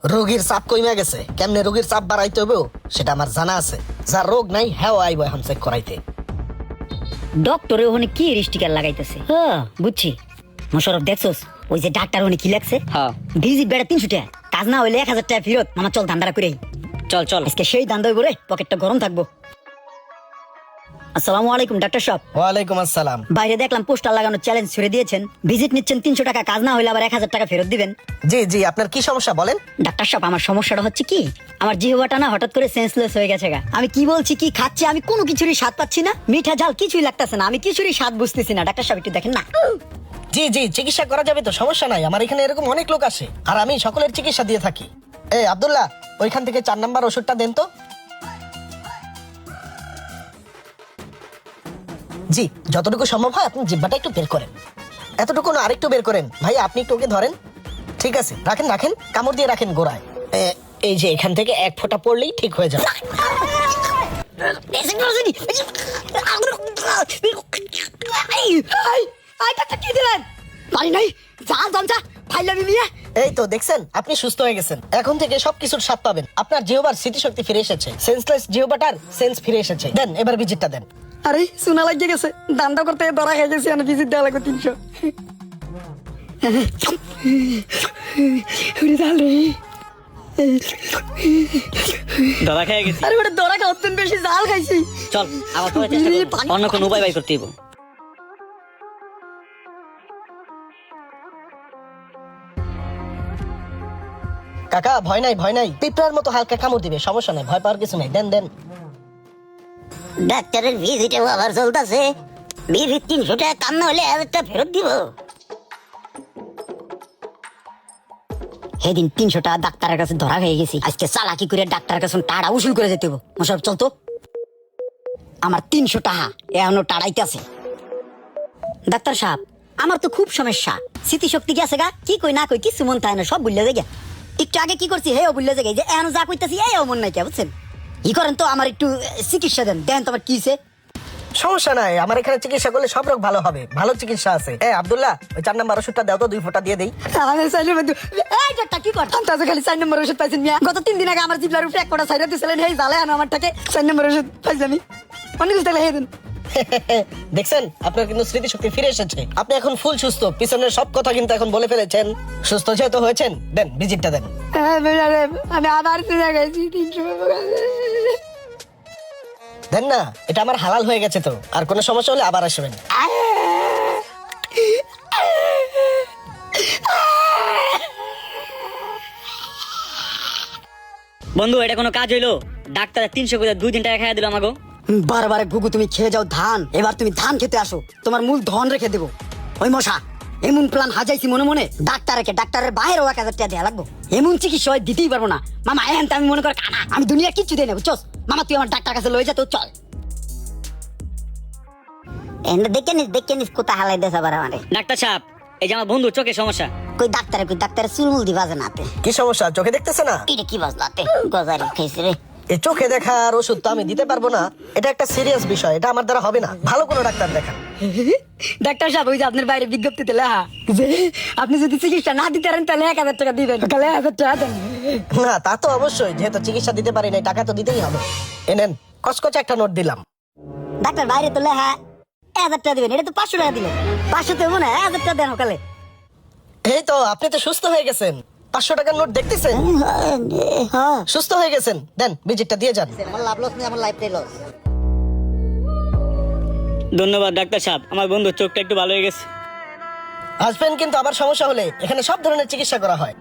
রোগীর চাপ কমে গেছে, কেমনে রোগীর চাপ বাড়াইতে হবে সেটা আমার জানা আছে। যার রোগ নাই হ্যাঁ আইব এখন চেক করাইতে। ডক্টরে ওখানে কি স্টিকার লাগাইতেছে? হ্যাঁ বুঝছি। মোশারফ দেখছস ওই যে ডাক্তার ওখানে কি লাগছে? হ্যাঁ ভিজিট বেড়া 300 টাকা, কাজ না হইলে 1000 টাকা ফেরত। মামা চল ধান্দাটা করেই। চল চল আজকে সেই ধান্দা হইব রে, পকেটটা গরম থাকবো। আসসালামু আলাইকুম ডাক্তার সাহেব। ওয়ালাইকুম আসসালাম। বাইরে দেখলাম পোস্টার লাগানোর চ্যালেঞ্জ ছুড়ে দিয়েছেন, ভিজিট নিচ্ছেন 300 টাকা, কাজ না হইলে আবার 1000 টাকা ফেরত দিবেন। জি জি, আপনার কি সমস্যা বলেন। ডাক্তার সাহেব আমার সমস্যাটা হচ্ছে কি, আমার জিহ্বাটা না হঠাৎ করে সেন্সলেস হয়ে গেছে গা। আমি কি বলছি কি খাচ্ছি আমি কোনো কিছুরই স্বাদ পাচ্ছি না, মিঠা ঝাল কিছুই লাগতেছে না, আমি কিছুরই স্বাদ বুঝতেছি না। ডাক্তার সাহেব একটু দেখেন না। জি জি, চিকিৎসা করা যাবে তো, সমস্যা নাই। আমার এখানে এরকম অনেক লোক আসে আর আমি সকলের চিকিৎসা দিয়ে থাকি। এই আব্দুল্লাহ, ওইখান থেকে 4 নাম্বার ওষুধটা দেন তো। জি, যতটুকু সম্ভব হয় আপনি জিহ্বাটা একটু বের করেন, এতটুকু না আরেকটু বের করেন। ভাই আপনি একটু ওকে ধরেন। ঠিক আছে, রাখেন রাখেন, কামড় দিয়ে রাখেন গোড়ায়। এই যে এখান থেকে 1 ফোঁটা পড়লেই ঠিক হয়ে যাবে। এই তো দেখছেন, আপনি সুস্থ হয়ে গেছেন। এখন থেকে সবকিছুর স্বাদ পাবেন। আপনার জিহ্বার স্মৃতিশক্তি ফিরে এসেছে, সেন্সলেস জিহ্বাটার সেন্স ফিরে এসেছে। দেন এবার ভিজিটটা দেন। আরে শোনা লাগিয়ে গেছে, দান্দা করতে ধরা খেয়ে গেছি, আমি ভিজিট দেওয়া লাগবে 300। দাদা খেয়ে গেছি। আরে ওটা ধরা খাওয়া বেশি জাল খাইছি। চল আবার তোরা চেষ্টা কর, অন্য কোনো উপায় বাই করতে হইব। কাকা ভয় নাই ভয় নাই, পিঁপড়ার মতো হালকা কামড় দিবে, সমস্যা নাই, ভয় পাওয়ার কিছু নাই। দেন দেন। ডাক্তারের ভিজিটে আবার চলতেছে, ভিজিট 300 টাকা, কাম না হলে 1000 টাকা ফেরত দিব। সেদিন 300 টাকা ডাক্তারের কাছে ধরা হয়ে গেছি, আজকে চালাকি করে ডাক্তারের কাছে টাকা উসুল করে যেতে হবে। মোশারফ চল তো, আমার 300 টাকা এখনো টাড়াইতে আছে। ডাক্তার সাহেব আমার তো খুব সমস্যা, স্মৃতিশক্তি গেছে গা, কি কই না কই কিছু মন থাকে না, সব ভুলে যায়। একটু আগে কি করছি হেও ভুলে যায়, যে এখন যা কইতাছি এও মন নাই কে, বুঝছেন? ই করেন তো, আমার একটু চিকিৎসা দেন। দেন তোমার কি হইছে? সমস্যা নাই, আমার এখানে চিকিৎসা করলে সব রোগ ভালো হবে, ভালো চিকিৎসা আছে। আব্দুল্লাহ, ওই 4 নাম্বার ওষুধটা দাও তো, 2 ফোঁটা দিয়ে দেই। আমি চাইলে বন্ধু এই ডাক্তার কি করতাম, তাতে খালি 4 নম্বর ওষুধ পাইছেন মিয়া। গত 3 দিন আগে আমার জিবলার উপরে 1 ফোঁটা ছাইরা দিছিলেন, হেই জালে আনো আমার টাকে 4 নম্বর ওষুধ পাইছি আমি। অনেক কিছু তাহলে হেদিন দেখছেন, আপনার কিন্তু স্মৃতিশক্তি ফিরে এসেছে। আপনি এখন ফুল সুস্থ, পিছনের সব কথা কিন্তু এখন বলে ফেলেছেন। সুস্থ যেহেতু হয়েছেন, দেন ভিজিটটা দেন। আমি আবার ফিরে গেছি 300। দেন না, এটা আমার হালাল হয়ে গেছে তো, আর কোনো সমস্যা হলে আবার আসবেন। বন্ধু এটা কোনো কাজ হইলো? ডাক্তার 300 করে 2 দিন টাকা খাইয়া দিল আমাগো। বারবার গুগু তুমি খেয়ে যাও ধান, এবার তুমি ধান খেতে আসো, তোমার মূল ধন রেখে দেবো। ওই মশা এমন প্ল্যান হাজাইছি মনে মনে, ডাক্তারের বাইরেও 1000 টাকা দেওয়া লাগবো। এমন চিকিৎসা হয় দিতেই পারবো না মামা। এখন আমি মনে কর কানা, আমি দুনিয়া কিচ্ছু দেই না, বুঝছস? মামা তুই আমার ডাক্তার কাছে লয়ে যা তো, চল। এনে দেখে নিস কোথা হালাই দেশ আবার আমারে। ডাক্তার সাহেব এই যে আমার বন্ধু চোখে সমস্যা। কই ডাক্তারের চুলমুল দি বাজে নাতে। কি সমস্যা, চোখে দেখতেছে না? এটা কি বাজলাতে গজারি খাইছে রে। এই চোখে দেখার ওষুধ তো আমি দিতে পারবো না, এটা একটা সিরিয়াস বিষয়, এটা আমার দ্বারা হবে না। ভালো কোনো ডাক্তার দেখান। ডাক্তার সাহেব ওই যে আপনার বাইরে বিজ্ঞপ্তিতে লেখা যে আপনি যদি চিকিৎসা না দিতে পারেন তাহলে 1000 টাকা দিবেন, তাহলে 1000 টাকা দেন। না তা তো অবশ্যই, যেহেতু চিকিৎসা দিতে পারি না, টাকা তো দিতেই হবে। এনেন, কসকচে একটা নোট দিলাম। ডাক্তার বাইরে তো লেখা 1000 টাকা দিবেন, এটা তো 500 টাকা দিলেন। 500 তো মনে হয় 1000 টাকা দেন সকালে। এই তো আপনি তো সুস্থ হয়ে গেছেন, 500 টাকার নোট দেখতেছেন, হ্যাঁ সুস্থ হয়ে গেছেন। দেন ভিজিটটা দিয়ে যান। আমার লাভ লস নেই, আমার লাইফটাই লস। ধন্যবাদ ডাক্তার সাহেব, আমার বন্ধু চোখটা একটু ভালো হয়ে গেছে। আসবেন কিন্তু আবার সমস্যা হলে, এখানে সব ধরনের চিকিৎসা করা হয়।